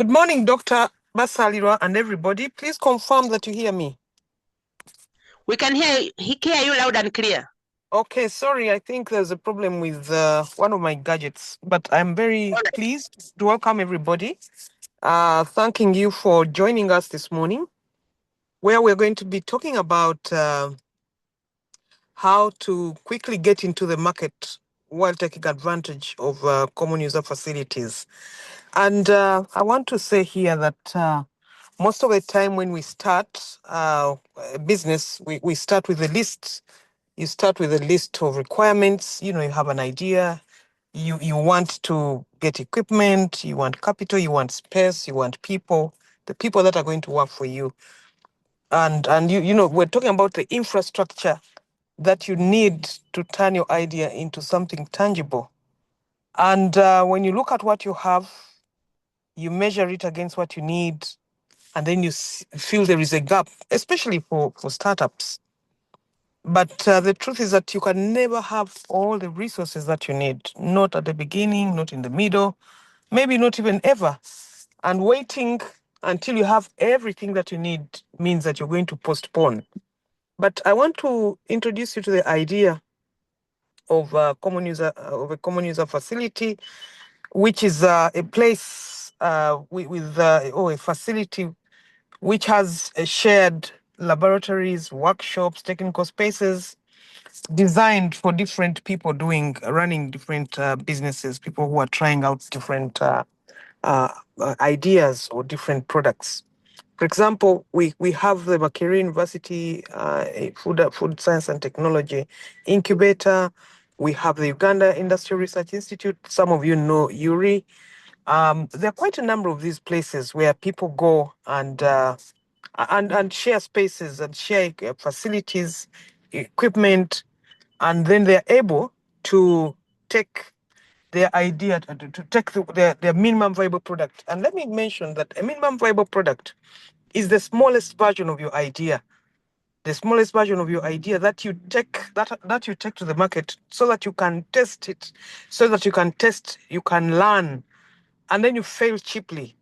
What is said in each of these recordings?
Good morning, Dr. Basalira and everybody. Please confirm that you hear me. We can hear you loud and clear. Okay, sorry, I think there's a problem with one of my gadgets, but I'm very pleased to welcome everybody. Thanking you for joining us this morning, where we're going to be talking about how to quickly get into the market while taking advantage of common user facilities. And I want to say here that most of the time when we start a business, we start with a list. You start with a list of requirements. You have an idea. You want to get equipment, you want capital, you want space, you want people, the people that are going to work for you. And we're talking about the infrastructure that you need to turn your idea into something tangible. And when you look at what you have, you measure it against what you need, and then you feel there is a gap, especially for startups. But the truth is that you can never have all the resources that you need, not at the beginning, not in the middle, maybe not even ever. And waiting until you have everything that you need means that you're going to postpone. But I want to introduce you to the idea of a common user facility, which is a place with a facility which has shared laboratories, workshops, technical spaces designed for different people running different businesses, people who are trying out different ideas or different products. For example, we have the Makerere University Food Science and Technology Incubator. We have the Uganda Industrial Research Institute. Some of you know URI. There are quite a number of these places where people go and share spaces and share facilities, equipment, and then they're able to take their idea to take their minimum viable product. And let me mention that a minimum viable product is the smallest version of your idea. The smallest version of your idea that you take to the market so that you can test it, you can learn, and then you fail cheaply.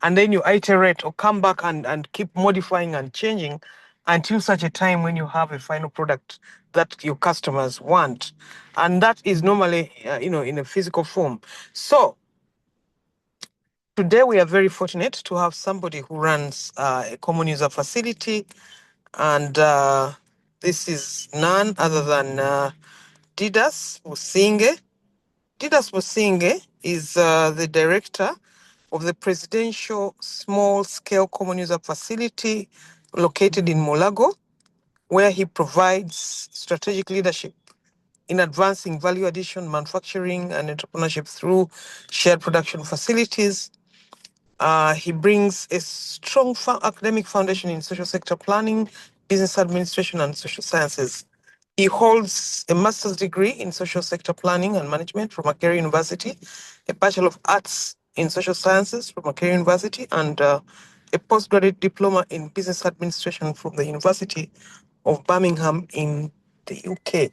And then you iterate or come back and keep modifying and changing until such a time when you have a final product that your customers want. And that is normally, in a physical form. So today we are very fortunate to have somebody who runs a common user facility. And this is none other than Didus Businge. Didus Businge is the director of the Presidential Small Scale Common User Facility located in Mulago, where he provides strategic leadership in advancing value addition, manufacturing, and entrepreneurship through shared production facilities. He brings a strong academic foundation in social sector planning, business administration, and social sciences. He holds a master's degree in social sector planning and management from Makerere University, a Bachelor of Arts in social sciences from Makerere University, and a postgraduate diploma in business administration from the University of Birmingham in the UK.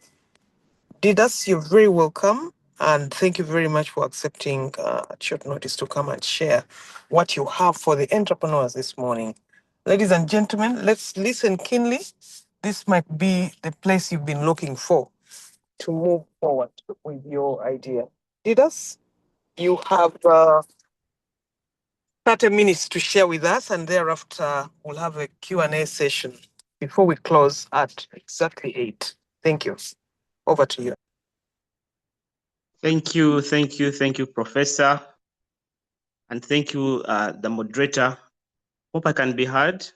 Didus, you're very welcome, and thank you very much for accepting at short notice to come and share what you have for the entrepreneurs this morning. Ladies and gentlemen, let's listen keenly. This might be the place you've been looking for to move forward with your idea. Didus, you have 30 minutes to share with us, and thereafter we'll have a Q&A session before we close at exactly 8. Thank you. Over to you. Thank you, Professor. And thank you, the moderator. Hope I can be heard.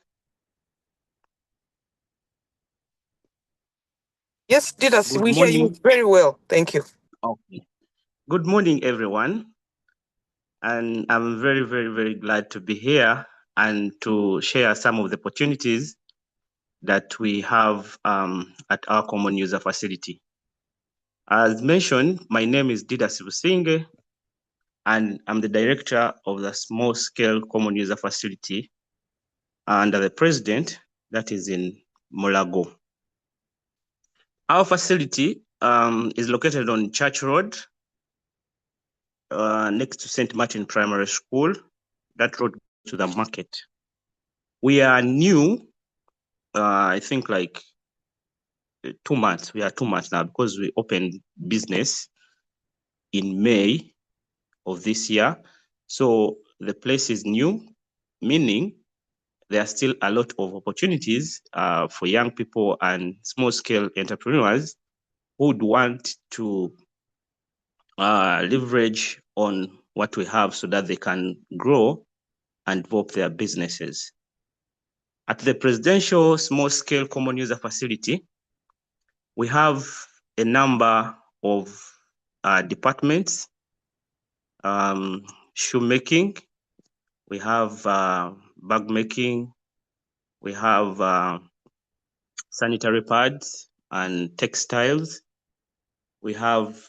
Yes, Didus, we hear you very well. Thank you. Okay. Good morning, everyone. And I'm very, very, very glad to be here and to share some of the opportunities that we have at our common user facility. As mentioned, my name is Didus Businge, and I'm the director of the small scale common user facility under the president that is in Mulago. Our facility is located on Church Road, next to St. Martin Primary School, that road to the market. We are new, I think like 2 months. We are 2 months now because we opened business in May of this year. So the place is new, meaning there are still a lot of opportunities for young people and small scale entrepreneurs who would want to leverage on what we have so that they can grow and develop their businesses. At the Presidential Small Scale Common User Facility, we have a number of departments, shoemaking, we have bag making, we have sanitary pads and textiles. We have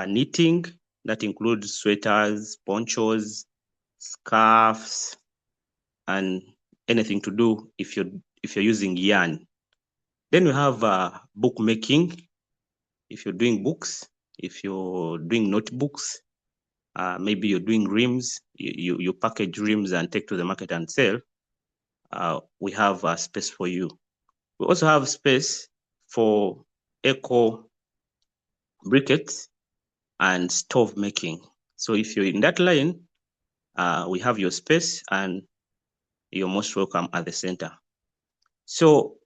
knitting, that includes sweaters, ponchos, scarves, and anything to do if you're using yarn. Then we have bookmaking, if you're doing books, if you're doing notebooks, maybe you're doing rims, you package rims and take to the market and sell. We have a space for you. We also have space for eco briquettes and stove making. So if you're in that line, we have your space and you're most welcome at the center. So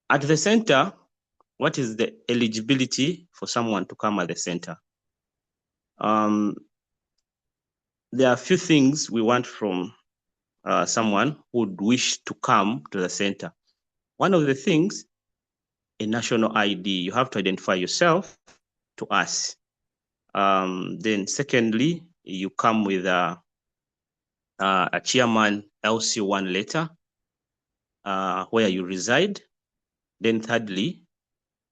at the center, what is the eligibility for someone to come at the center? There are a few things we want from someone who would wish to come to the center. One of the things, a national ID. You have to identify yourself to us. Then secondly, you come with a chairman LC1 letter where you reside. Then thirdly,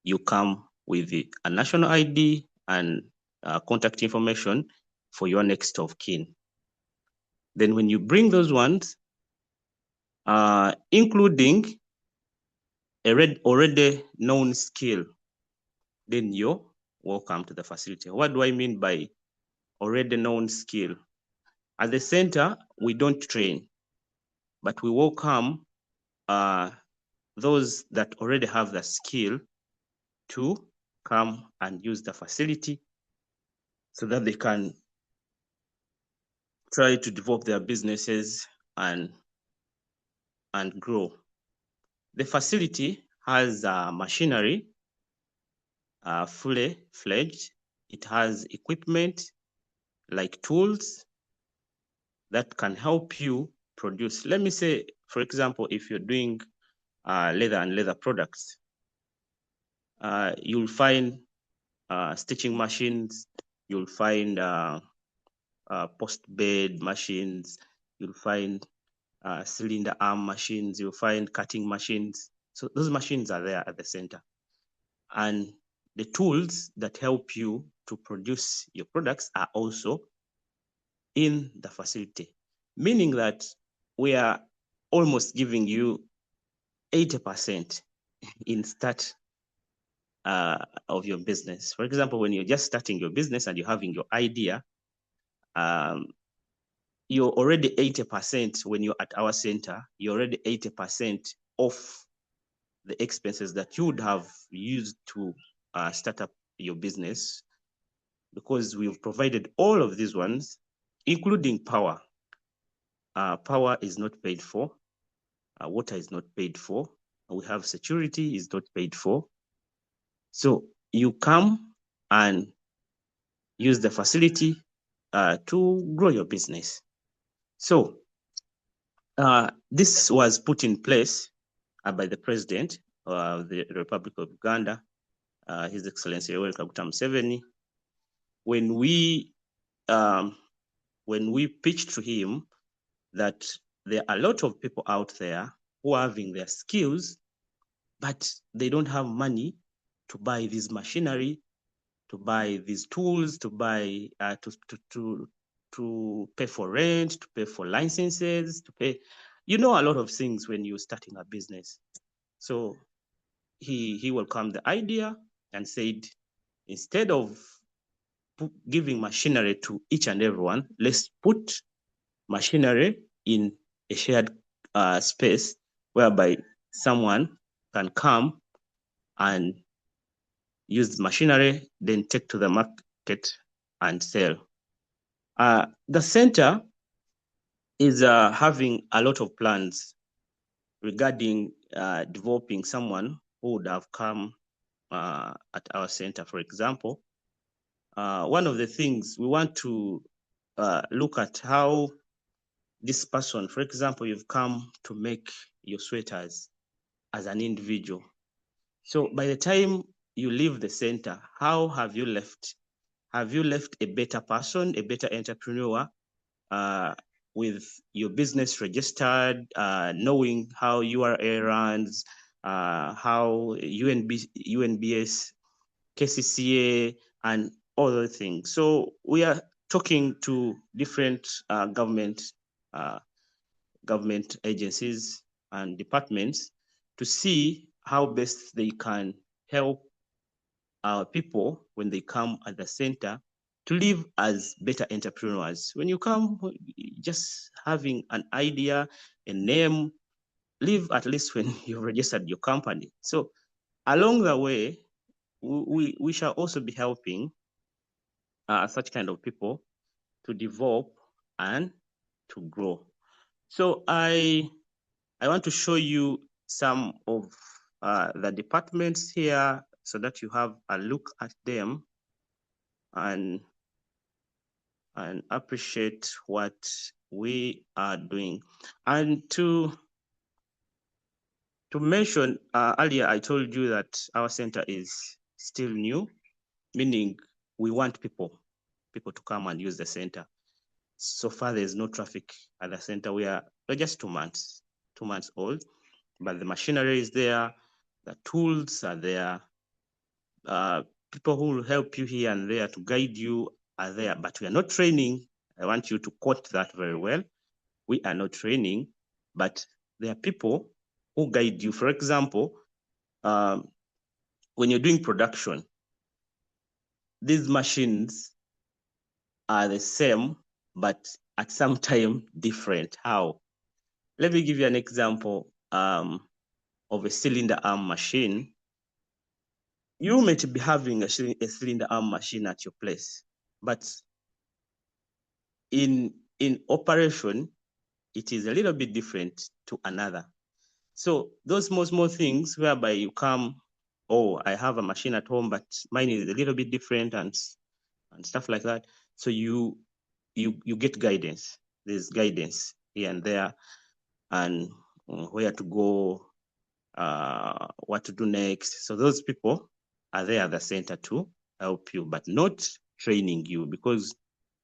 you come with a national ID and contact information for your next of kin. Then when you bring those ones, including a already known skill, then you're welcome to the facility. What do I mean by already known skill? At the center, we don't train, but we welcome those that already have the skill to come and use the facility so that they can try to develop their businesses and grow. The facility has machinery, fully fledged. It has equipment like tools that can help you produce. Let me say, for example, if you're doing leather and leather products, you'll find stitching machines, you'll find post-bed machines, you'll find cylinder arm machines, you'll find cutting machines. So those machines are there at the center. And the tools that help you to produce your products are also in the facility, meaning that we are almost giving you 80% in start of your business. For example, when you're just starting your business and you're having your idea, you're already 80% when you're at our center, you're already 80% off the expenses that you would have used to start up your business, because we've provided all of these ones, including power. Power is not paid for. Water is not paid for. We have security is not paid for. So you come and use the facility to grow your business. So this was put in place by the President of the Republic of Uganda, His Excellency Yoweri Kaguta Museveni. When we pitched to him that there are a lot of people out there who are having their skills, but they don't have money to buy this machinery, to buy these tools, to buy to pay for rent, to pay for licenses, to pay, a lot of things when you're starting a business. So he welcomed the idea and said, instead of giving machinery to each and everyone, let's put machinery in a shared space whereby someone can come and use the machinery, then take to the market and sell. The center is having a lot of plans regarding developing someone who would have come at our center. For example, one of the things we want to look at how this person, for example, you've come to make your sweaters as an individual. So by the time you leave the center, how have you left? Have you left a better person, a better entrepreneur, with your business registered, knowing how URA runs, how UNBS, KCCA, and other things. So we are talking to different government agencies and departments to see how best they can help our people when they come at the center to live as better entrepreneurs. When you come, just having an idea, a name, live at least when you've registered your company. So along the way, we shall also be helping such kind of people to develop and to grow. So I want to show you some of the departments here so that you have a look at them and appreciate what we are doing. And to mention, earlier I told you that our center is still new, meaning we want people to come and use the center. So far, there's no traffic at the center. We're just 2 months old, but the machinery is there, the tools are there, people who will help you here and there to guide you are there, but we are not training. I want you to quote that very well. We are not training, but there are people who guide you. For example, when you're doing production, these machines are the same, but at some time different. How? Let me give you an example of a cylinder arm machine. You might be having a cylinder arm machine at your place, but in operation, it is a little bit different to another. So those small things whereby you come, oh, I have a machine at home, but mine is a little bit different and stuff like that. So you get guidance. There's guidance here and there, and where to go, what to do next. So those people are there at the center to help you, but not training you, because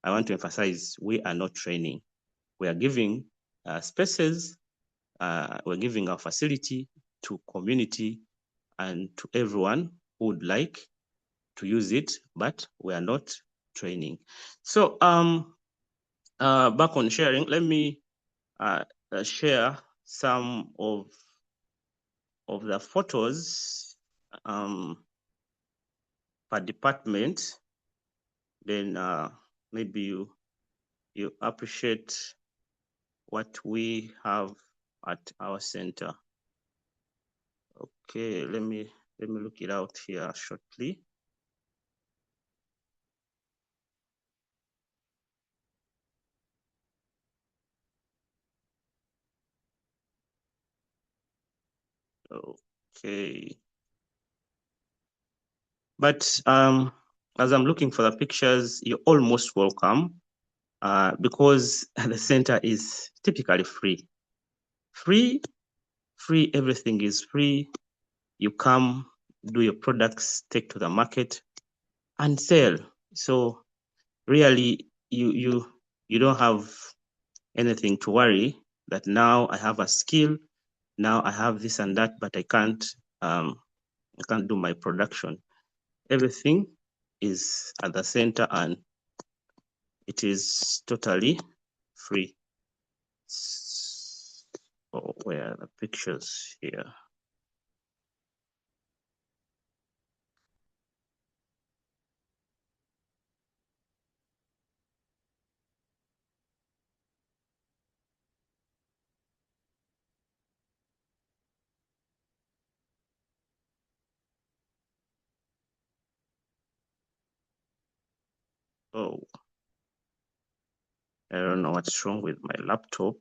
I want to emphasize we are not training. We are giving spaces, we're giving our facility to community and to everyone who would like to use it, but we are not training. So back on sharing, let me share some of the photos per department. Then maybe you appreciate what we have at our center. Okay, let me look it out here shortly. Okay. But as I'm looking for the pictures, you're almost welcome because the center is typically free. Free, everything is free. You come, do your products, take to the market and sell. So really, you don't have anything to worry that now I have a skill, now I have this and that, but I can't do my production. Everything is at the center and it is totally free. Oh, where are the pictures here? Oh, I don't know what's wrong with my laptop.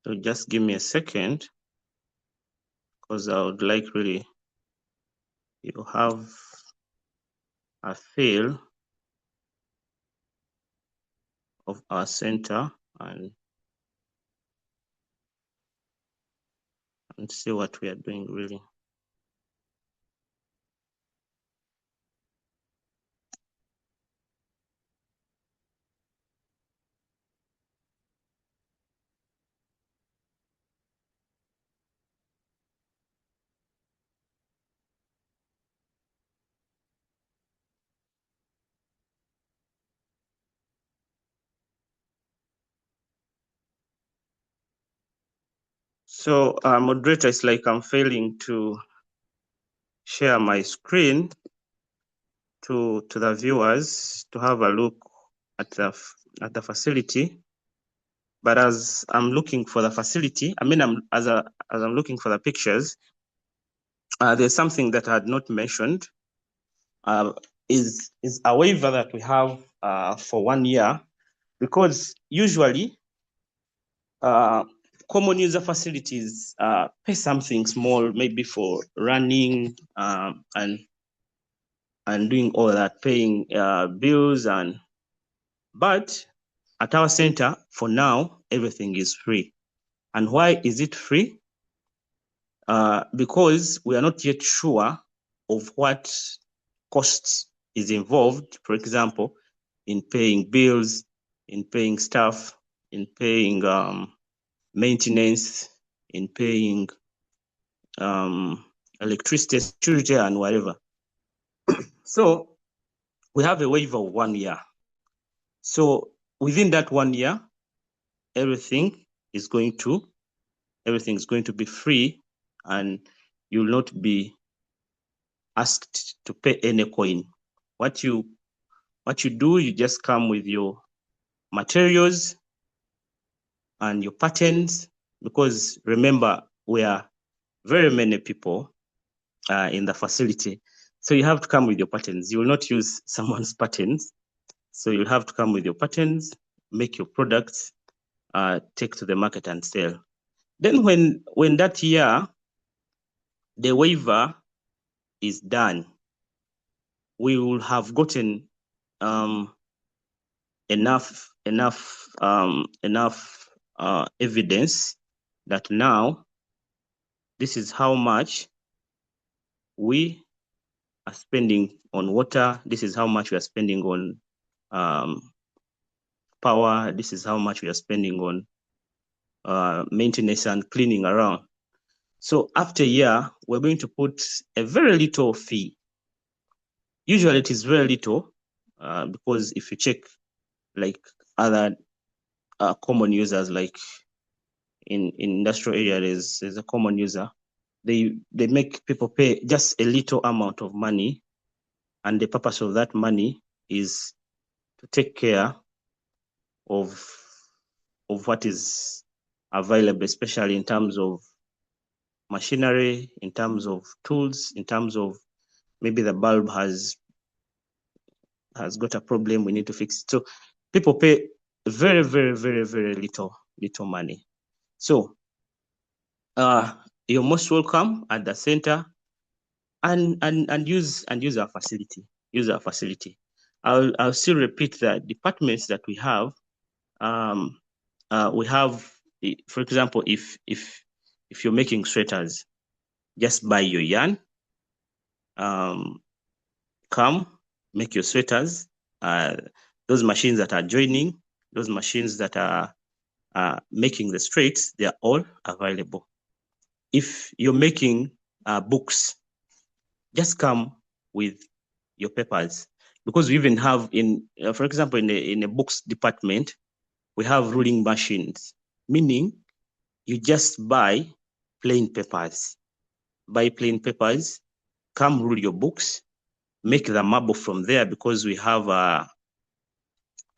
So just give me a second, because I would like really you have a feel of our center and see what we are doing really. So moderator, it's like I'm failing to share my screen to the viewers to have a look at the facility. But as I'm looking for the facility, I mean, as I'm looking for the pictures, there's something that I had not mentioned. Is a waiver that we have for 1 year, because usually common user facilities pay something small, maybe for running and doing all that, paying bills but at our center, for now, everything is free. And why is it free? Because we are not yet sure of what costs is involved, for example, in paying bills, in paying staff, in paying maintenance, in paying electricity, security, and whatever. So we have a waiver of 1 year. So within that 1 year, everything is going to be free, and you will not be asked to pay any coin. What you do, you just come with your materials and your patterns, because remember, we are very many people in the facility. So you have to come with your patterns. You will not use someone's patterns. So you'll have to come with your patterns, make your products, take to the market and sell. Then when that year, the waiver is done, we will have gotten enough evidence that now this is how much we are spending on water, this is how much we are spending on power, this is how much we are spending on maintenance and cleaning around. So after a year, we're going to put a very little fee. Usually it is very little, because if you check like other common users, like in industrial areas, there's a common user, they make people pay just a little amount of money, and the purpose of that money is to take care of what is available, especially in terms of machinery, in terms of tools, in terms of maybe the bulb has got a problem, we need to fix it. So people pay very, very, very, very little money. So you're most welcome at the center, and use our facility. Use our facility. I'll still repeat that departments that we have. We have, for example, if you're making sweaters, just buy your yarn. Come make your sweaters. Those machines that are joining, those machines that are making the straights, they are all available. If you're making books, just come with your papers, because we even have for example, in a books department, we have ruling machines, meaning you just buy plain papers. Buy plain papers, come rule your books, make the marble from there, because we have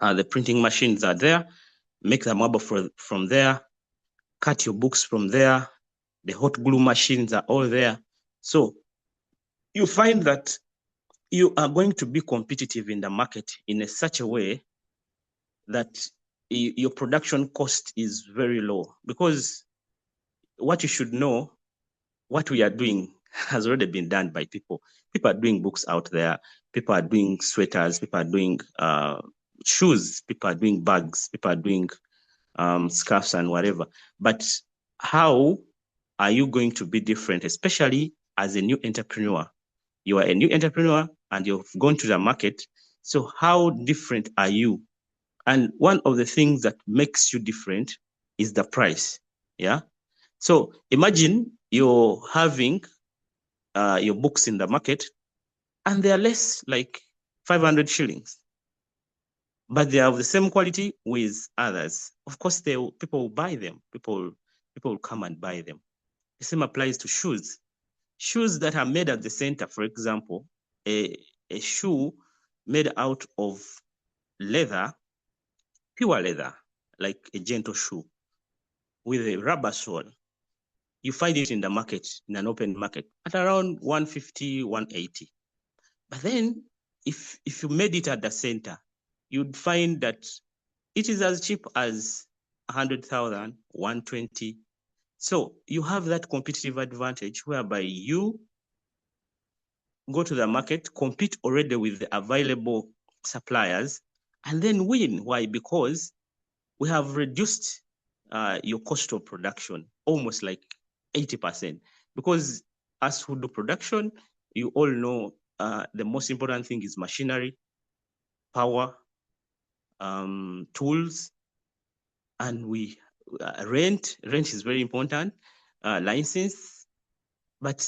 the printing machines are there. Make the marble from there, cut your books from there. The hot glue machines are all there. So you find that you are going to be competitive in the market in such a way that your production cost is very low, because what you should know, what we are doing has already been done by people. People are doing books out there. People are doing sweaters. People are doing shoes. People are doing bags. People are doing scarves and whatever. But how are you going to be different, especially as a new entrepreneur? You are a new entrepreneur and you've gone to the market. So how different are you? And one of the things that makes you different is the price. Yeah. So imagine you're having your books in the market and they are less like 500 shillings, but they are of the same quality with others. Of course, people will buy them. People will come and buy them. The same applies to shoes. Shoes that are made at the center, for example, a shoe made out of leather, pure leather, like a gentle shoe with a rubber sole. You find it in the market, in an open market, at around 150, 180. But then if you made it at the center, you'd find that it is as cheap as 100,000, 120. So you have that competitive advantage whereby you go to the market, compete already with the available suppliers, and then win. Why? Because we have reduced your cost of production almost like 80%. Because as who do production, you all know the most important thing is machinery, power, tools, and we rent is very important, license, but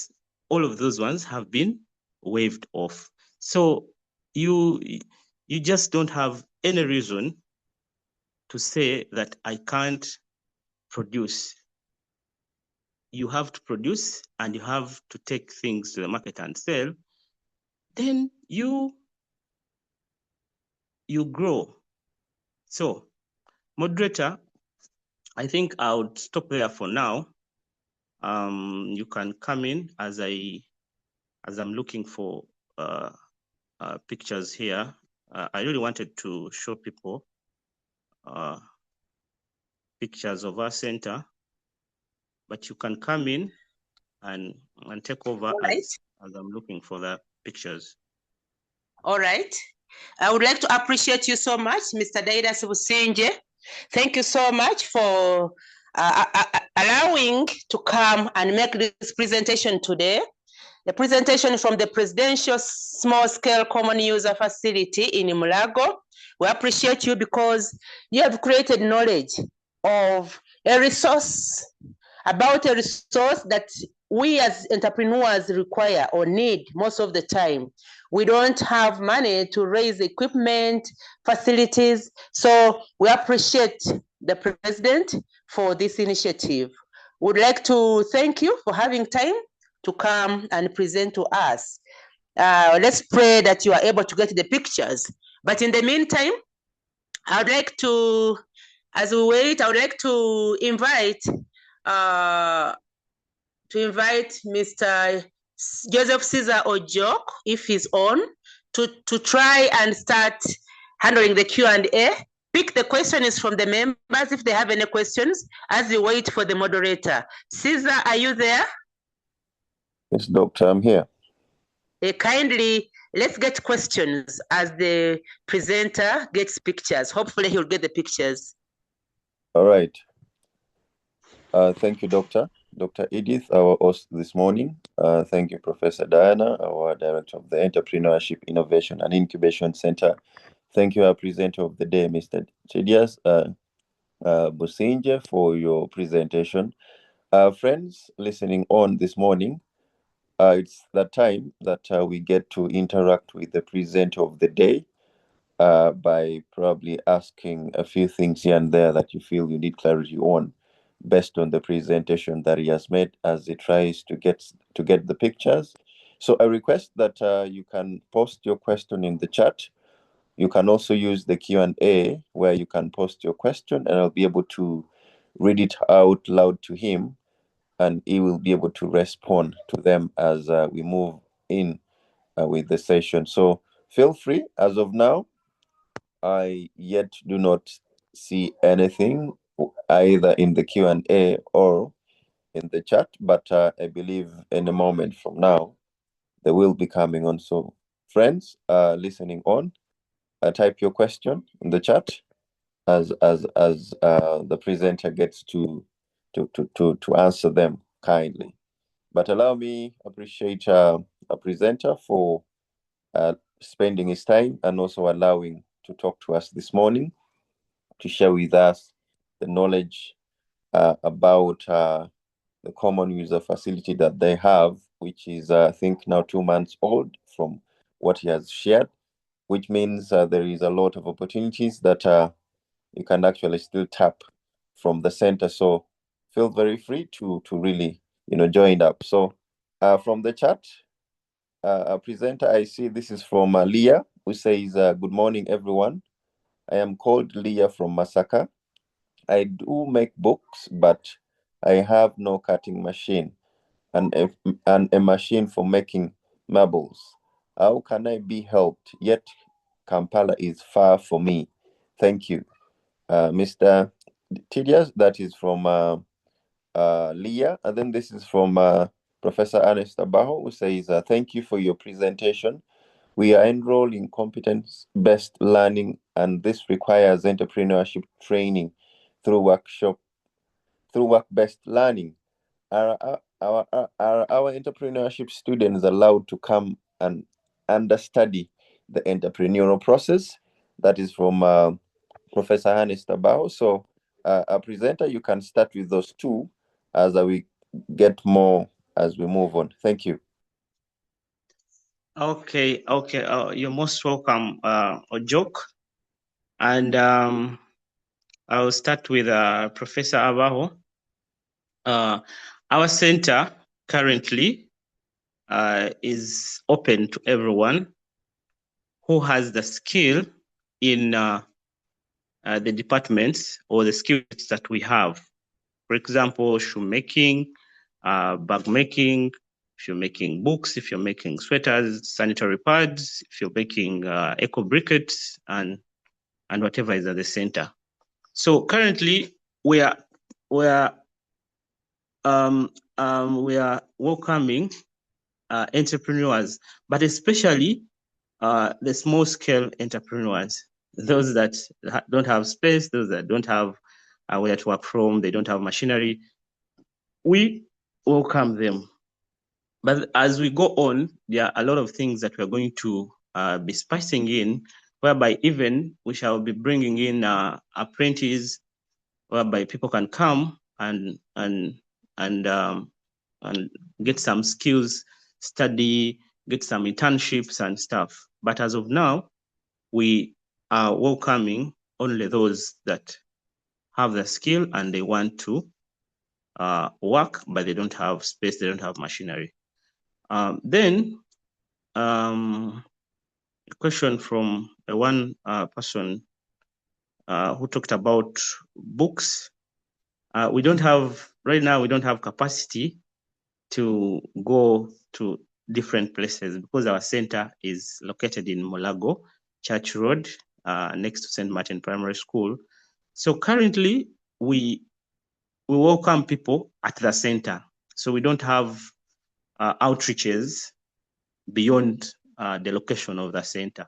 all of those ones have been waived off. So you just don't have any reason to say that I can't produce. You have to produce and you have to take things to the market and sell. Then you grow. So, moderator, I think I would stop there for now. You can come in as I'm looking for pictures here. I really wanted to show people pictures of our center, but you can come in and take over as I'm looking for the pictures. All right. I would like to appreciate you so much, Mr. Didus Businge. Thank you so much for allowing to come and make this presentation today. The presentation from the Presidential Small Scale Common User Facility in Mulago. We appreciate you because you have created knowledge of a resource, about a resource that we as entrepreneurs require or need most of the time. We don't have money to raise equipment, facilities. So we appreciate the president for this initiative. Would like to thank you for having time to come and present to us. Let's pray that you are able to get the pictures. But in the meantime, I would like to, as we wait, I would like to invite Mr. Joseph Caesar Ojok, if he's on, to try and start handling the Q&A. Pick the questions from the members if they have any questions as we wait for the moderator. Caesar, are you there? Yes, Doctor, I'm here. Kindly, let's get questions as the presenter gets pictures. Hopefully he'll get the pictures. All right. Thank you, Doctor. Dr. Edith, our host this morning. Thank you, Professor Diana, our Director of the Entrepreneurship, Innovation and Incubation Center. Thank you, our presenter of the day, Mr. Didus Businge, for your presentation. Friends listening on this morning, it's that time that we get to interact with the presenter of the day by probably asking a few things here and there that you feel you need clarity on, based on the presentation that he has made as he tries to get the pictures. So I request that you can post your question in the chat. You can also use the Q&A where you can post your question and I'll be able to read it out loud to him, and he will be able to respond to them as we move in with the session. So feel free. As of now, I yet do not see anything either in the Q&A or in the chat, but I believe in a moment from now they will be coming on. So friends listening on, type your question in the chat as the presenter gets to answer them kindly. But allow me appreciate a presenter for spending his time and also allowing to talk to us this morning, to share with us the knowledge about the common user facility that they have, which is I think now 2 months old from what he has shared, which means there is a lot of opportunities that you can actually still tap from the center. So feel very free to really join up. So from the chat, a presenter I see, this is from Leah, who says, good morning everyone. I am called Leah from Masaka. I do make books, but I have no cutting machine and a machine for making marbles. How can I be helped? Yet Kampala is far for me. Thank you. Mr. Tidias, that is from Leah. And then this is from Professor Ernest Abajo, who says, thank you for your presentation. We are enrolled in competence-based learning, and this requires entrepreneurship training through work-based learning. Are our entrepreneurship students allowed to come and understudy the entrepreneurial process? That is from Professor Ernest Abao. So, a presenter, you can start with those two as we get more as we move on. Thank you. Okay. You're most welcome, Ojok. And I'll start with Professor Abaho. Our center currently is open to everyone who has the skill in the departments or the skills that we have. For example, shoemaking, bag making, if you're making books, if you're making sweaters, sanitary pads, if you're making eco briquettes, and whatever is at the center. So currently we are welcoming entrepreneurs, but especially the small scale entrepreneurs, those that don't have space, those that don't have where to work from, they don't have machinery. We welcome them. But as we go on, there are a lot of things that we're going to be spicing in, whereby even we shall be bringing in apprentices, whereby people can come and get some skills, study, get some internships and stuff. But as of now, we are welcoming only those that have the skill and they want to work, but they don't have space, they don't have machinery. Then a question from one person who talked about books. We don't have, right now, we don't have capacity to go to different places because our center is located in Molago, Church Road, next to St. Martin Primary School. So currently, we welcome people at the center. So we don't have outreaches beyond the location of the center.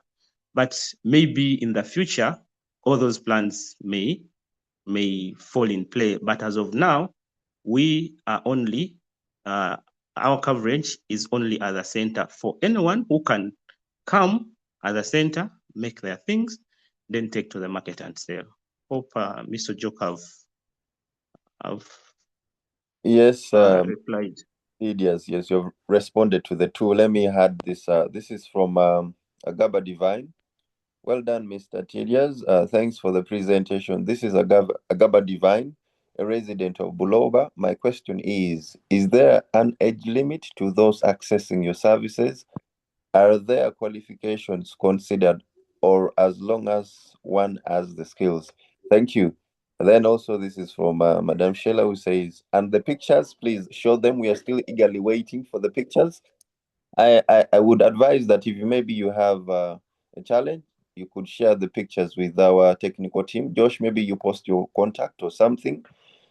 But maybe in the future, all those plans may fall in play. But as of now, we are only, our coverage is only at the center for anyone who can come at the center, make their things, then take to the market and sell. Hope Mr. Joke have Yes, replied. yes, you've responded to the two. Let me add this. This is from Agaba Divine. Well done, Mr. Tilias. Thanks for the presentation. This is Agaba Divine, a resident of Buloba. My question is there an age limit to those accessing your services? Are there qualifications considered, or as long as one has the skills? Thank you. And then also this is from Madame Sheila, who says, and the pictures, please show them. We are still eagerly waiting for the pictures. I would advise that if maybe you have a challenge, you could share the pictures with our technical team. Josh, maybe you post your contact or something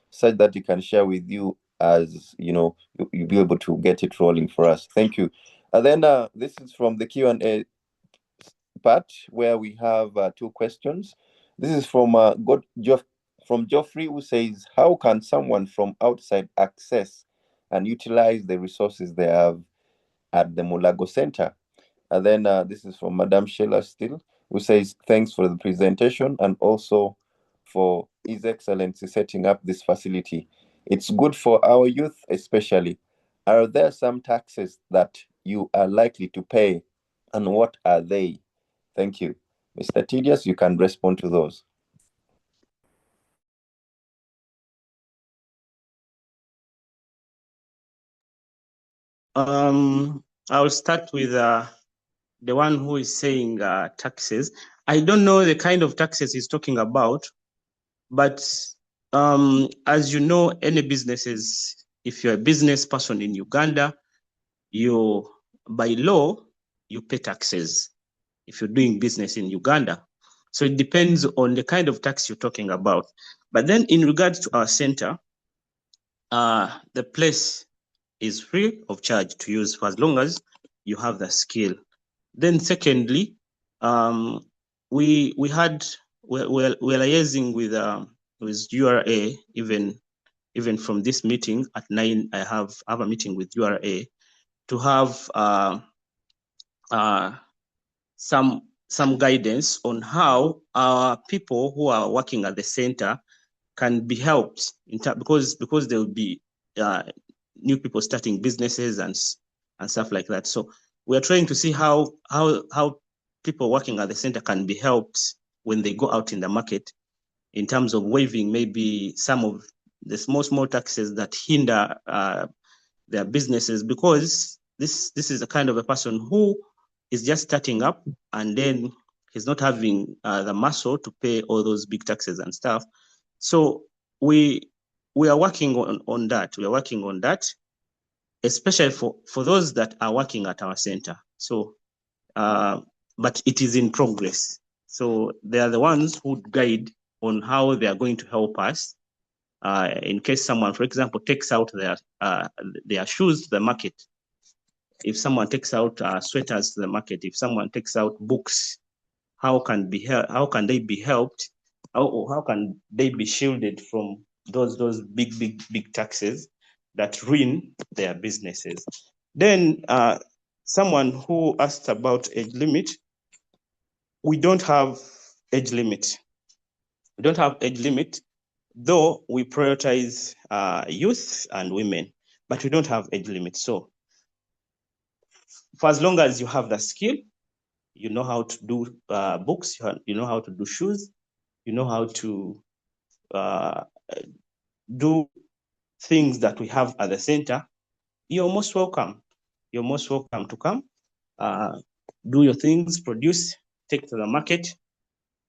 such that he can share with you, as you'll be able to get it rolling for us. Thank you. And then this is from the Q&A part, where we have two questions. This is from from Geoffrey, who says, how can someone from outside access and utilize the resources they have at the Mulago Center? And then this is from Madame Sheila still, who says, thanks for the presentation and also for His Excellency setting up this facility. It's good for our youth, especially. Are there some taxes that you are likely to pay, and what are they? Thank you. Mr. Tedious, you can respond to those. I'll start with the one who is saying taxes. I don't know the kind of taxes he's talking about, but as you know, any businesses, if you're a business person in Uganda, you, by law, you pay taxes if you're doing business in Uganda. So it depends on the kind of tax you're talking about. But then in regards to our center, the place is free of charge to use for as long as you have the skill. Then secondly, we're liaising with URA, even from this meeting at 9, I have a meeting with URA to have some guidance on how our people who are working at the center can be helped because there will be new people starting businesses and stuff like that. So we are trying to see how people working at the center can be helped when they go out in the market, in terms of waiving maybe some of the small taxes that hinder their businesses, because this is a kind of a person who is just starting up, and then he's not having the muscle to pay all those big taxes and stuff. So we are working on that. We are working on that, especially for those that are working at our center. So, but it is in progress. So they are the ones who guide on how they are going to help us. In case someone, for example, takes out their shoes to the market, if someone takes out sweaters to the market, if someone takes out books, how can they be helped? How can they be shielded from those big taxes that ruin their businesses? Then someone who asked about age limit, we don't have age limit. We don't have age limit, though we prioritize youth and women, but we don't have age limit. So for as long as you have the skill, you know how to do books, you know how to do shoes, you know how to do things that we have at the center, you're most welcome. You're most welcome to come, do your things, produce, take to the market,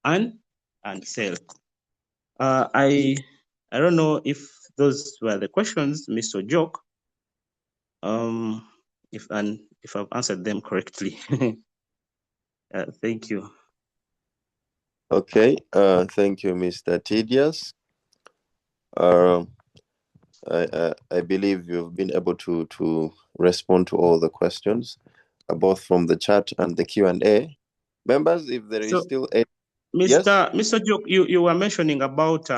and sell. I don't know if those were the questions, Mr. Joke. If I've answered them correctly. Thank you. Okay, thank you, Mr. Tedious. I believe you've been able to respond to all the questions, both from the chat and the Q&A. Members, if there is still a... Mr. Joke, you were mentioning about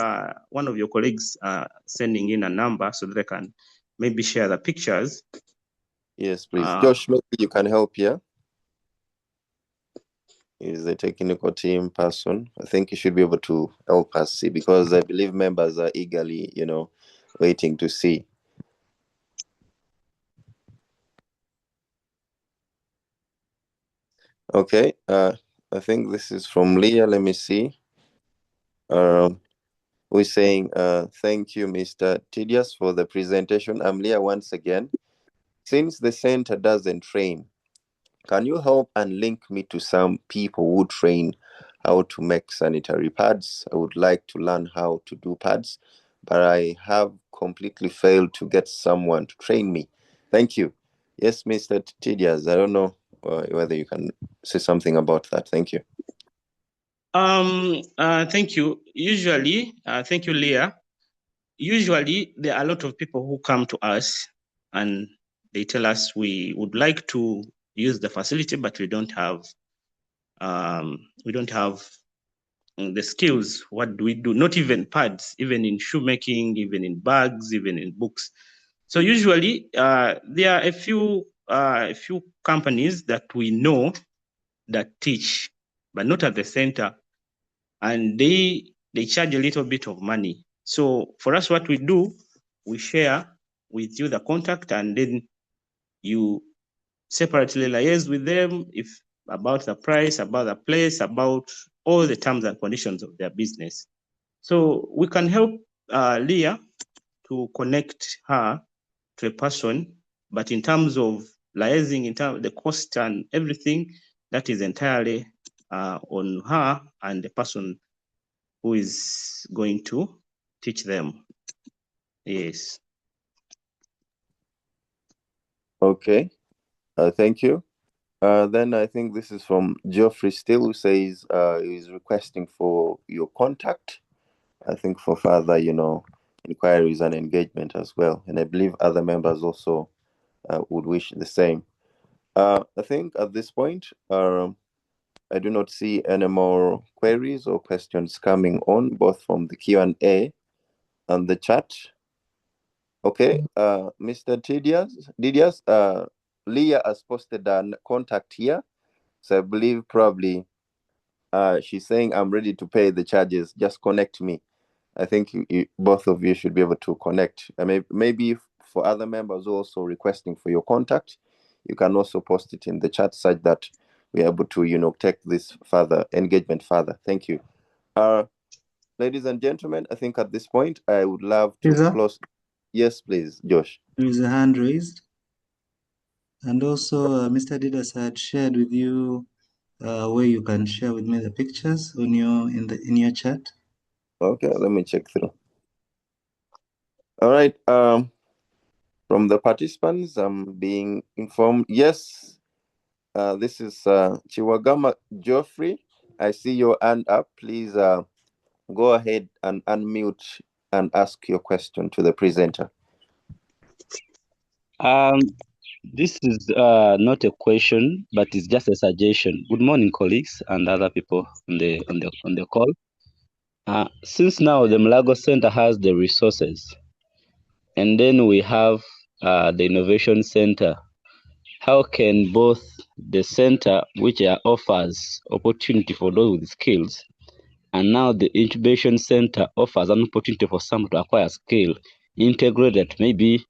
one of your colleagues sending in a number so that I can maybe share the pictures. Yes, please. Josh, maybe you can help here. He's a technical team person. I think he should be able to help us see, because I believe members are eagerly, waiting to see. Okay, I think this is from Leah. Let me see. We're saying, thank you, Mr. Tedious, for the presentation. I'm Leah once again. Since the center doesn't train, can you help and link me to some people who train how to make sanitary pads. I would like to learn how to do pads, but I have completely failed to get someone to train me. Thank you. Yes, Mr. Tidias, I don't know whether you can say something about that. Thank you. Thank you. Usually, thank you, Leah. Usually, there are a lot of people who come to us and they tell us we would like to use the facility, but we don't have the skills. What do we do? Not even pads, even in shoemaking, even in bags, even in books. So usually, there are a few companies that we know that teach, but not at the center, and they charge a little bit of money. So for us, what we do, we share with you the contact, and then you separately liaise with them if about the price, about the place, about all the terms and conditions of their business. So we can help Leah to connect her to a person, but in terms of liaising, in terms of the cost and everything, that is entirely on her and the person who is going to teach them. Yes. Okay. Thank you. Then I think this is from Geoffrey Still, who says he's requesting for your contact. I think for further, inquiries and engagement as well. And I believe other members also would wish the same. I think at this point, I do not see any more queries or questions coming on, both from the Q&A and the chat. Okay, Mr. Didias, Leah has posted a contact here. So I believe probably she's saying, I'm ready to pay the charges. Just connect me. I think both of you should be able to connect. Maybe for other members also requesting for your contact, you can also post it in the chat such that we're able to, take this engagement further. Thank you. Ladies and gentlemen, I think at this point, I would love to close. Yes, please, Josh. There is a hand raised. And also, Mr. Didus had shared with you where you can share with me the pictures in your chat. Okay, let me check through. All right. From the participants, I'm being informed. Yes, this is Chiwagama Geoffrey. I see your hand up. Please go ahead and unmute and ask your question to the presenter. This is not a question, but it's just a suggestion. Good morning, colleagues and other people on the call. Since now the Mlago Center has the resources, and then we have the Innovation Center, how can both the center, which offers opportunity for those with skills, and now the Incubation Center offers an opportunity for someone to acquire skill, integrated maybe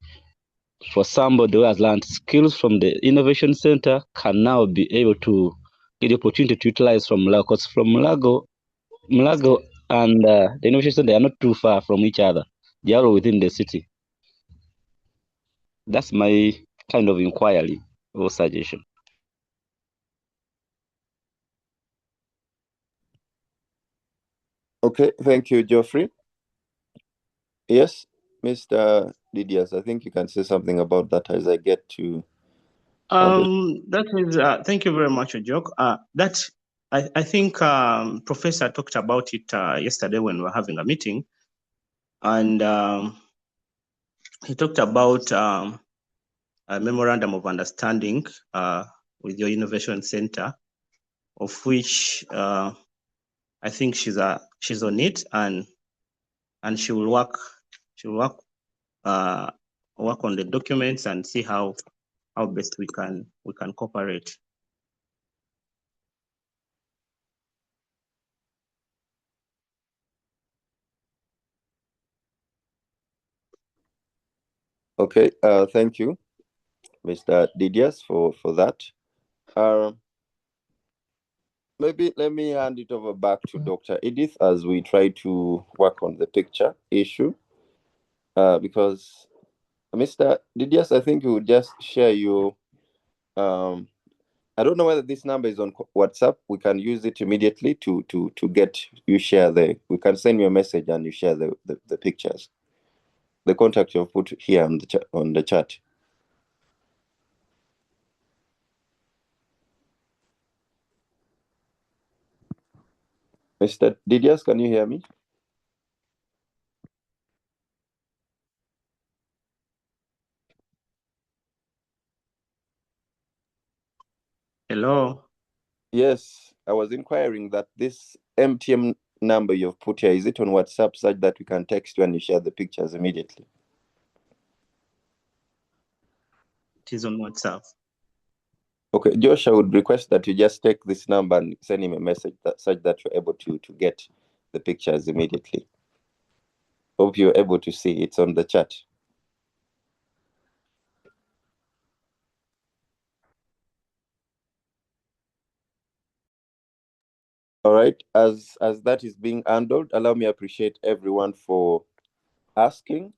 for somebody who has learned skills from the Innovation Center can now be able to get the opportunity to utilize from Mlago, because from Mlago and the Innovation Center are not too far from each other. They are all within the city. That's my kind of inquiry or suggestion. Okay, thank you, Geoffrey. Yes, Mr. Didias, I think you can say something about that as I get to. That is, thank you very much, Ojok. I think Professor talked about it yesterday when we were having a meeting, and he talked about a memorandum of understanding with your innovation center, of which I think she's on it, and she will work on the documents and see how best we can cooperate. Okay, thank you, Mr. Didias, for that. Maybe let me hand it over back to Dr. Edith as we try to work on the picture issue. Because Mr. Didias, I think you would just share your I don't know whether this number is on WhatsApp. We can use it immediately to get you share we can send you a message and you share the pictures. The contact you've put here on the chat. Mr. Didus, can you hear me? Hello. Yes, I was inquiring that this MTM number you've put here, is it on WhatsApp such that we can text you and you share the pictures immediately? It is on WhatsApp. Okay, Josh, I would request that you just take this number and send him a message such that you're able to get the pictures immediately. Hope you're able to see it's on the chat. All right, as that is being handled, allow me to appreciate everyone for asking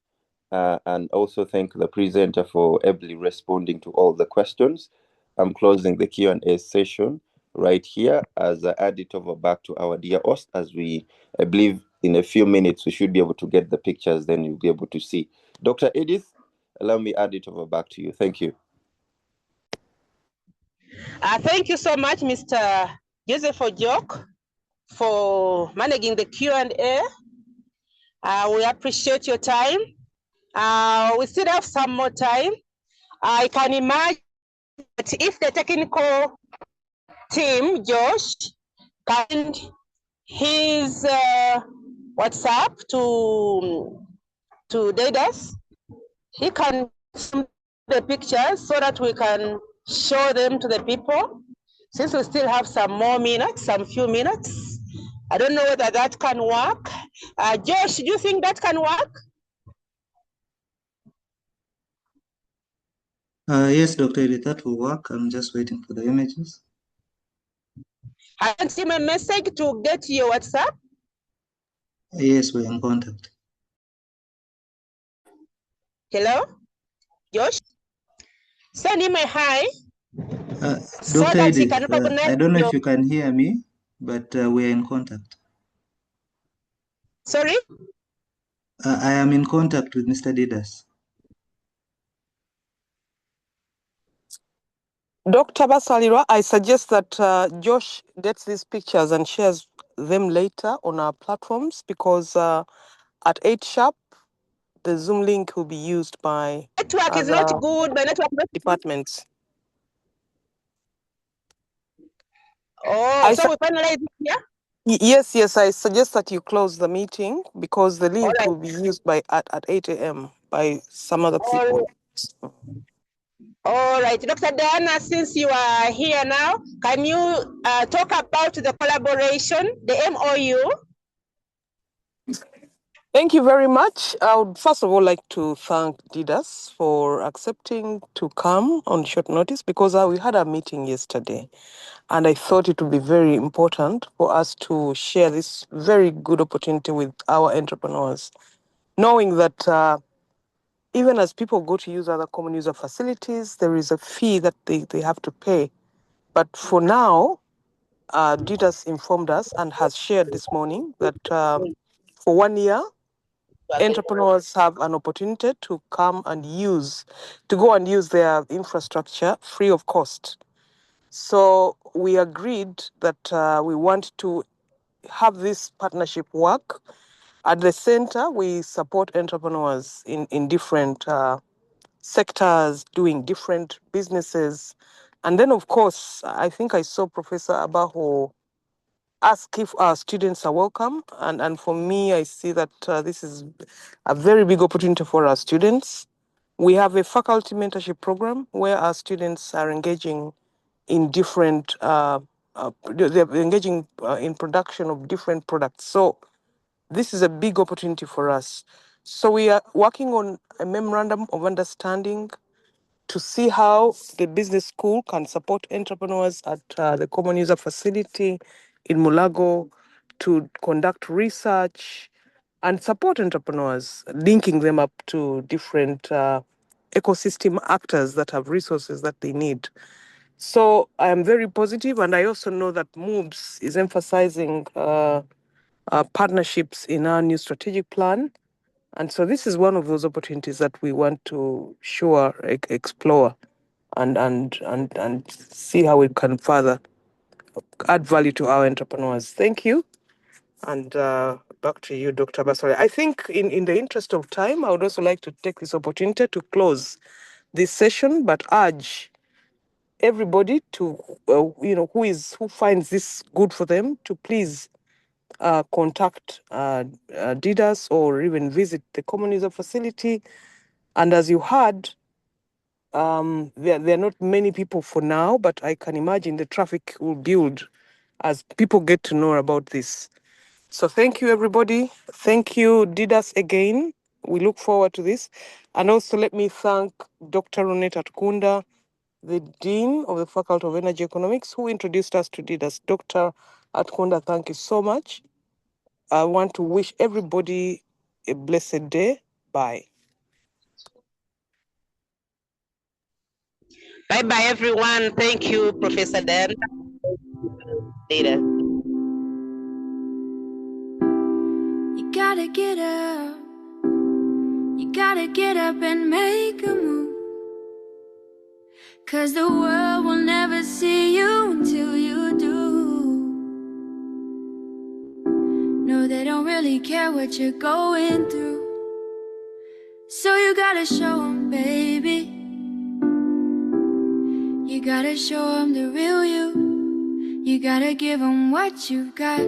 and also thank the presenter for ably responding to all the questions. I'm closing the Q&A session right here as I add it over back to our dear host, as I believe in a few minutes we should be able to get the pictures, then you'll be able to see. Dr. Edith, allow me add it over back to you. Thank you. Thank you so much, Mr. Joseph Ojok, for managing the Q&A. We appreciate your time. We still have some more time. I can imagine that if the technical team, Josh, can his WhatsApp to Didus, he can send the pictures so that we can show them to the people. Since we still have some more minutes, some few minutes, I don't know whether that can work. Josh, do you think that can work? Yes, Dr. Edith, that will work. I'm just waiting for the images. I sent him a message to get your WhatsApp. Yes, we're in contact. Hello, Josh? Send him a hi. So Dr. that he Edith, can recognize I don't know your... if you can hear me, but we're in contact. Sorry? I am in contact with Mr. Didus. Dr. Basalirwa, I suggest that Josh gets these pictures and shares them later on our platforms, because at 8 sharp, the Zoom link will be used by Network is other not good. My network departments. Oh, so we finalize it here? Yes, I suggest that you close the meeting, because the link right. will be used at 8 a.m. by some other people. All right, Dr. Diana, since you are here now, can you talk about the collaboration, the MOU? Thank you very much. I would first of all like to thank Didus for accepting to come on short notice, because we had a meeting yesterday and I thought it would be very important for us to share this very good opportunity with our entrepreneurs, knowing that even as people go to use other common user facilities, there is a fee that they have to pay. But for now, Didus informed us and has shared this morning that for 1 year, entrepreneurs have an opportunity to go and use their infrastructure free of cost. So we agreed that we want to have this partnership work. At the center, we support entrepreneurs in different sectors, doing different businesses. And then, of course, I think I saw Professor Abaho ask if our students are welcome. And for me, I see that this is a very big opportunity for our students. We have a faculty mentorship program where our students are engaging in different, they're engaging in production of different products. So this is a big opportunity for us. So we are working on a memorandum of understanding to see how the business school can support entrepreneurs at the common user facility in Mulago to conduct research and support entrepreneurs, linking them up to different ecosystem actors that have resources that they need. So I am very positive, and I also know that MOVES is emphasizing partnerships in our new strategic plan. And so this is one of those opportunities that we want to explore and see how we can further add value to our entrepreneurs. Thank you. And back to you, Dr. Basole. I think in the interest of time, I would also like to take this opportunity to close this session, but urge everybody to, who finds this good for them, to please contact Didus or even visit the common user facility. And as you heard, there are not many people for now, but I can imagine the traffic will build as people get to know about this. So thank you, everybody. Thank you, Didus, again. We look forward to this. And also let me thank Dr. Roneta Tkunda, the Dean of the Faculty of Energy Economics, who introduced us to Didus. Dr. Atkunda, thank you so much. I want to wish everybody a blessed day. Bye. Bye-bye, everyone. Thank you, Professor Dan. Later. You gotta get up. You gotta get up and make a move. 'Cause the world will never see you until you do. No, they don't really care what you're going through. So you gotta show them, baby. You gotta show them the real you. You gotta give them what you've got.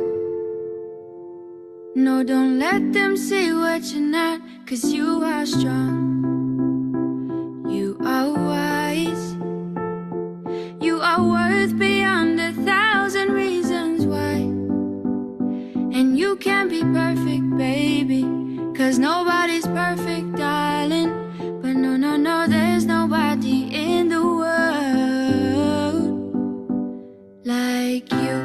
No, don't let them see what you're not. 'Cause you are strong. You are wise. You are worth beyond 1,000 reasons why. And you can't be perfect, baby. 'Cause nobody's perfect, darling. But no, no, no, there's nobody in the world like you.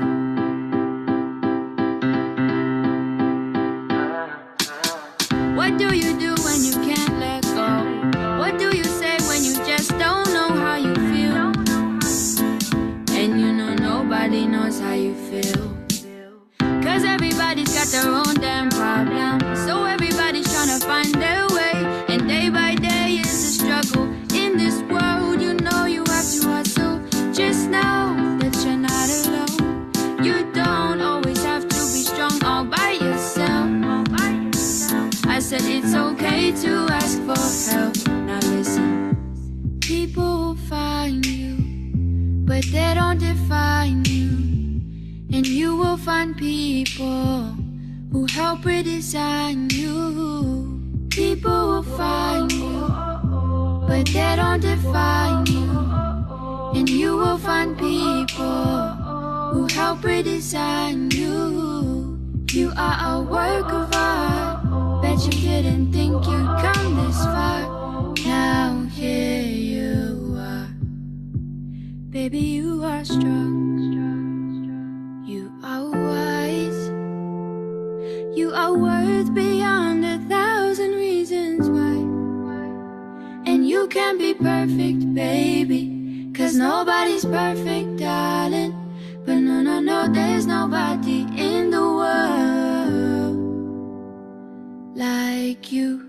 What do you do when you can't let go? What do you say when you just don't know how you feel? And you know nobody knows how you feel. 'Cause everybody's got their own damn problem. So everybody's trying to find their way. And day by day is a struggle. In this world, you know you have to hustle. Just know that you're not alone. You don't always have to be strong all by yourself. I said it's okay to ask for help. Now listen, people will find you, but they don't define you. And you will find people who help redesign you. People will find you, but they don't define you. And you will find people who help redesign you. You are a work of art. Bet you didn't think you'd come this far. Now here you are. Baby, you are strong. You are wise. You are worth beyond 1,000 reasons why. And you can't be perfect, baby. 'Cause nobody's perfect, darling. But no, no, no, there's nobody in the world like you.